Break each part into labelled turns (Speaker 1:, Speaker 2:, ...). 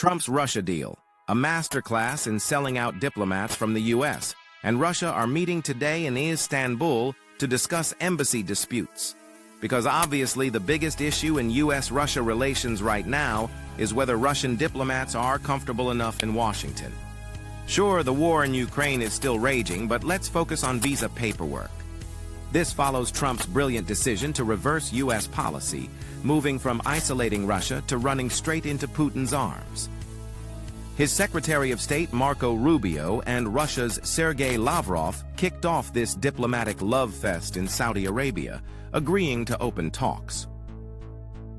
Speaker 1: Trump's Russia deal, a masterclass in selling out diplomats from the U.S., and Russia are meeting today in Istanbul to discuss embassy disputes. Because obviously the biggest issue in U.S.-Russia relations right now is whether Russian diplomats are comfortable enough in Washington. Sure, the war in Ukraine is still raging, but let's focus on visa paperwork. This follows Trump's brilliant decision to reverse U.S. policy, moving from isolating Russia to running straight into Putin's arms. His Secretary of State, Marco Rubio, and Russia's Sergei Lavrov kicked off this diplomatic love fest in Saudi Arabia, agreeing to open talks.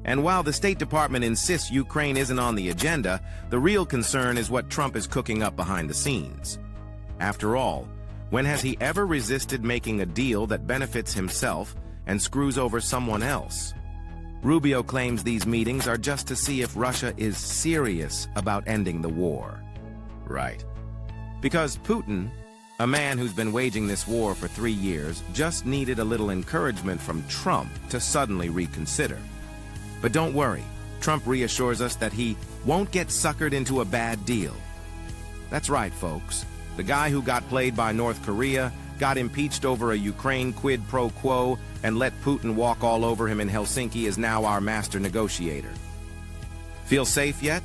Speaker 1: And while the State Department insists Ukraine isn't on the agenda, the real concern is what Trump is cooking up behind the scenes. After all, when has he ever resisted making a deal that benefits himself and screws over someone else? Rubio claims these meetings are just to see if Russia is serious about ending the war. Right. Because Putin, a man who's been waging this war for 3 years, just needed a little encouragement from Trump to suddenly reconsider. But don't worry, Trump reassures us that he won't get suckered into a bad deal. That's right, folks. The guy who got played by North Korea, got impeached over a Ukraine quid pro quo, and let Putin walk all over him in Helsinki is now our master negotiator. Feel safe yet?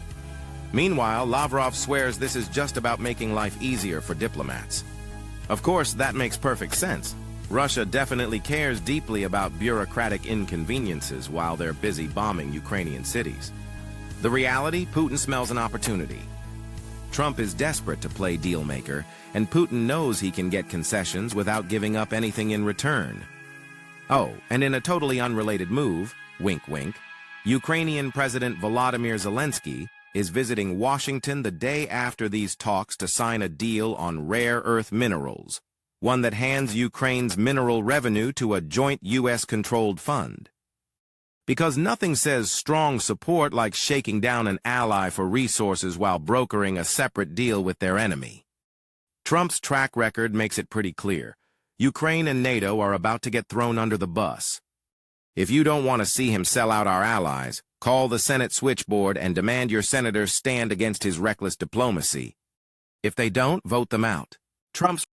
Speaker 1: Meanwhile, Lavrov swears this is just about making life easier for diplomats. Of course, that makes perfect sense. Russia definitely cares deeply about bureaucratic inconveniences while they're busy bombing Ukrainian cities. The reality, Putin smells an opportunity. Trump is desperate to play deal-maker, and Putin knows he can get concessions without giving up anything in return. Oh, and in a totally unrelated move, wink-wink, Ukrainian President Volodymyr Zelensky is visiting Washington the day after these talks to sign a deal on rare earth minerals, one that hands Ukraine's mineral revenue to a joint U.S.-controlled fund. Because nothing says strong support like shaking down an ally for resources while brokering a separate deal with their enemy. Trump's track record makes it pretty clear. Ukraine and NATO are about to get thrown under the bus. If you don't want to see him sell out our allies, call the Senate switchboard and demand your senators stand against his reckless diplomacy. If they don't, vote them out. Trump's